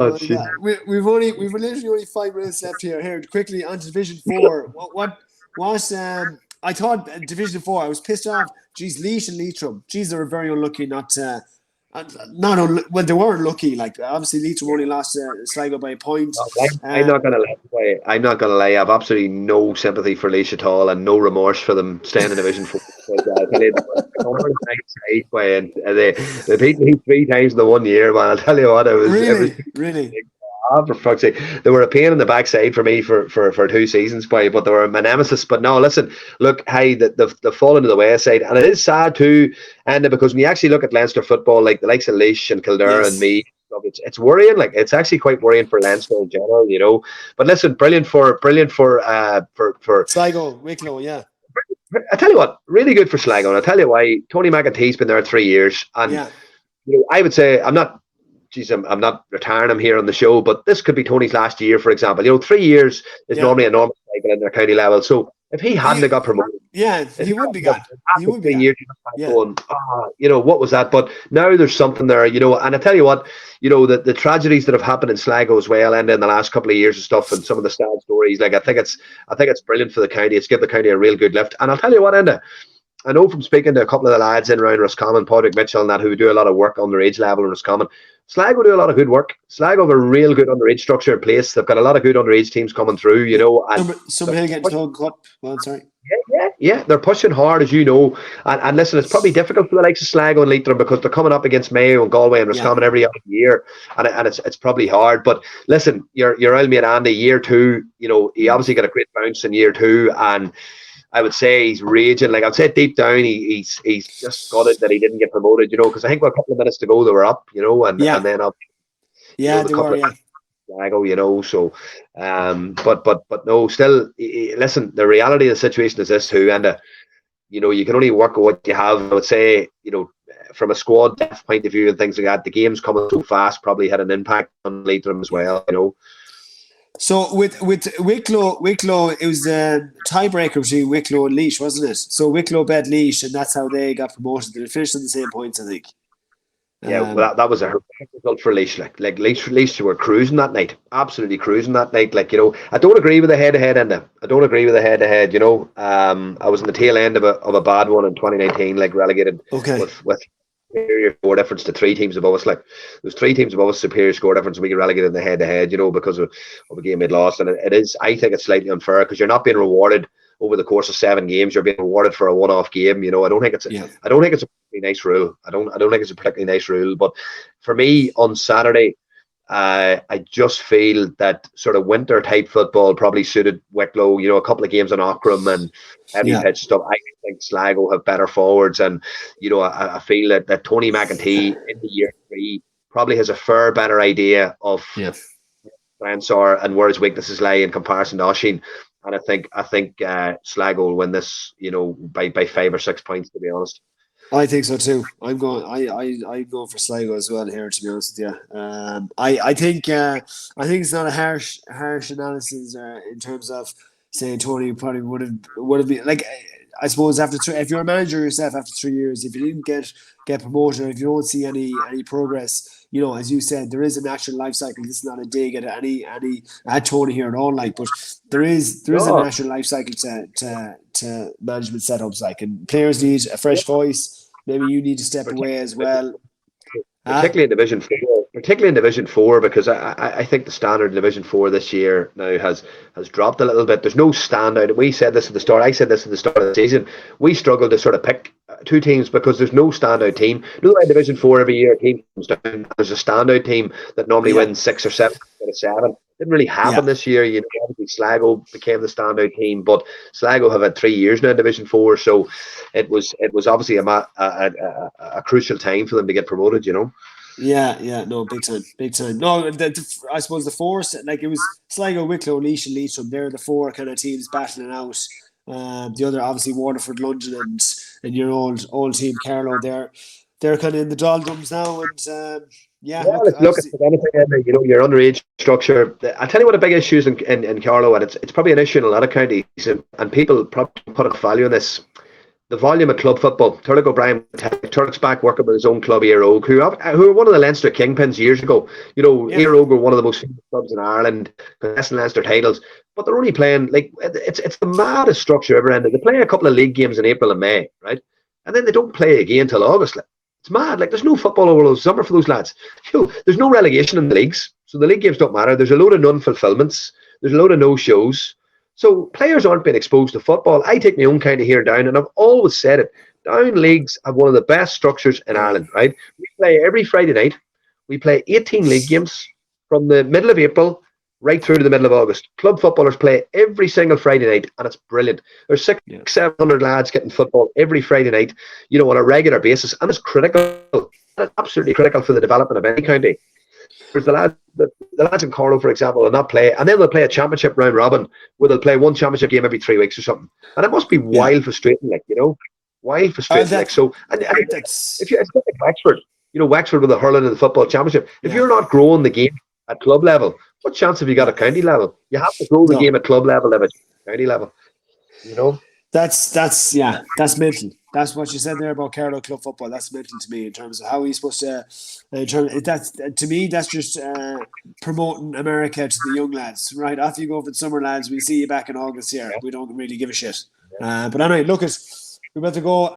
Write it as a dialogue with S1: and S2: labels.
S1: Oh,
S2: my
S1: jeez.
S2: God. We've literally only 5 minutes left here. Here, quickly on to Division 4. I thought Division 4, I was pissed off. Geez, Laois and Leitrim. Geez, they were very unlucky well, they were unlucky. Like, obviously, Leitrim only lost Sligo by a point.
S1: I'm not gonna lie. I'm not gonna lie. I've absolutely no sympathy for Laois at all, and no remorse for them staying in Division 4. I tell you, they beat me 3 times in the 1 year, man. I'll tell you what, it was
S2: Really.
S1: for fuck's sake. They were a pain in the backside for me for 2 seasons, but they were my nemesis. But no, listen, look, hey, they've fallen to the wayside, and it is sad too, and because when you actually look at Leinster football, like the likes of Laois and Kildare and me, it's worrying. Like, it's actually quite worrying for Leinster in general, you know. But listen, brilliant for
S2: Sligo, Wicklow, yeah.
S1: I tell you what, really good for Sligo, and I tell you why. Tony McEntee's been there 3 years, and you know, I would say I'm not retiring him here on the show, but this could be Tony's last year, for example. You know, 3 years is normally a normal cycle in their county level. So if he hadn't got promoted,
S2: he would be gone. He would be
S1: 3 years going, you know, what was that? But now there's something there, you know. And I tell you what, you know, the tragedies that have happened in Sligo as well, and in the last couple of years and stuff, and some of the sad stories. Like, I think it's brilliant for the county. It's given the county a real good lift. And I'll tell you what, Enda, I know from speaking to a couple of the lads in around Roscommon, Padraig Mitchell and that, who do a lot of work on the age level in Roscommon. Sligo do a lot of good work. Sligo have a real good underage structure in place. They've got a lot of good underage teams coming through, you know. And
S2: Summerhill getting Tug Cup. Well, sorry.
S1: Yeah, they're pushing hard, as you know. And listen, it's probably difficult for the likes of Sligo and Leitrim because they're coming up against Mayo and Galway and Roscommon every other year, and it's probably hard. But listen, your old mate Andy, year 2, you know, he obviously got a great bounce in year 2, and I would say he's raging. Like, I'd say deep down, he's just got it that he didn't get promoted, you know, because I think with a couple of minutes to go, they were up, you know, and then up.
S2: Yeah, they were. Yeah.
S1: Sligo, you know, so but no, still, listen, the reality of the situation is this too, and you know, you can only work with what you have. I would say, you know, from a squad depth point of view and things like that, the game's coming so fast probably had an impact on Leitrim as well, you know.
S2: So with Wicklow, it was the tiebreaker between Wicklow and Laois, wasn't it? So Wicklow bet Laois, and that's how they got promoted. They finished on the same points, I think.
S1: Yeah, well, that was a horrific result for Laois. Like Laois were cruising that night, absolutely cruising that night. Like, you know, I don't agree with the head-to-head end. I don't agree with the head-to-head. You know, I was in the tail end of a bad one in 2019, like relegated with superior score difference to 3 teams above us. Like, there's 3 teams above us, superior score difference, and we get relegated in the head-to-head. You know, because of a game we'd lost, and it is. I think it's slightly unfair because you're not being rewarded over the course of 7 games. You're being rewarded for a one-off game. You know, I don't think it's a particularly nice rule. I don't think it's a particularly nice rule. But for me, on Saturday, I just feel that sort of winter type football probably suited Wicklow. You know, a couple of games on Ockram and heavy pitch stuff. I think Sligo have better forwards, and you know, I feel that Tony McEntee in the year 3 probably has a far better idea of strengths are and where his weaknesses lie in comparison to Oisín. And I think Sligo will win this, you know, by 5 or 6 points, to be honest.
S2: I think so too. I'm going for Sligo as well here, to be honest with you. I think it's not a harsh analysis in terms of saying Tony probably would have been like, I suppose if you're a manager yourself after 3 years, if you didn't get promoted, or if you don't see any progress, you know, as you said, there is a natural life cycle. This is not a dig at Tony here at all, like, but there is a natural life cycle to management setups, like, and players need a fresh voice. Maybe you need to step away as well.
S1: Particularly in Division 4, because I think the standard in Division 4 this year now has dropped a little bit. There's no standout. We said this at the start. I said this at the start of the season. We struggle to sort of pick 2 teams because there's no standout team. You know, in Division 4 every year a team comes down. There's a standout team that normally wins 6 or 7 out of 7. Didn't really happen this year. You know, obviously Sligo became the standout team, but Sligo have had 3 years now in Division 4, so it was obviously a crucial time for them to get promoted. You know.
S2: Yeah, no, big time. No, I suppose the 4, like, it was Sligo, Wicklow, Laois and Leitrim. They're the 4 kind of teams battling out. The other, obviously, Waterford, London, and your old team, Carlow. They're kind of in the doldrums now, and look at anything, you know, your underage structure. I'll tell you what a big issue is in Carlow, and it's probably an issue in a lot of counties, and people probably put a value on this.
S1: the volume of club football. Turlock O'Brien, Turlock's back working with his own club, Éire Óg, who were one of the Leinster kingpins years ago. You know, Éire Óg were one of the most famous clubs in Ireland, contesting Leinster titles, but they're only playing, like, it's the maddest structure ever ended. They play a couple of league games in April and May, right? And then they don't play again till August. Like, it's mad. Like, there's no football over the summer for those lads. You know, there's no relegation in the leagues, so the league games don't matter. There's a load of non-fulfillments. There's a load of no-shows. So players aren't being exposed to football. I take my own kind of here down, and I've always said it. Down leagues have one of the best structures in Ireland, right? We play every Friday night. We play 18 league games from the middle of April right through to the middle of August. Club footballers play every single Friday night, and it's brilliant. There's 700 lads getting football every Friday night, you know, on a regular basis, and it's critical. It's absolutely critical for the development of any county. There's the lads in Carlow, for example, will not play, and then they'll play a championship round robin where they'll play one championship game every 3 weeks or something, and it must be wild frustrating, like, you know, wild frustrating. Like, so, and if it's like Wexford, you know, Wexford with the hurling and the football championship, if you're not growing the game at club level, what chance have you got at county level? You have to grow the game at club level, at county level. You know,
S2: that's mental. That's what you said there about Carlow club football. That's mental to me in terms of how he's supposed to. To me, that's just promoting America to the young lads, right? Off you go for the summer, lads. We see you back in August here. We don't really give a shit. But anyway, look, we're about to go.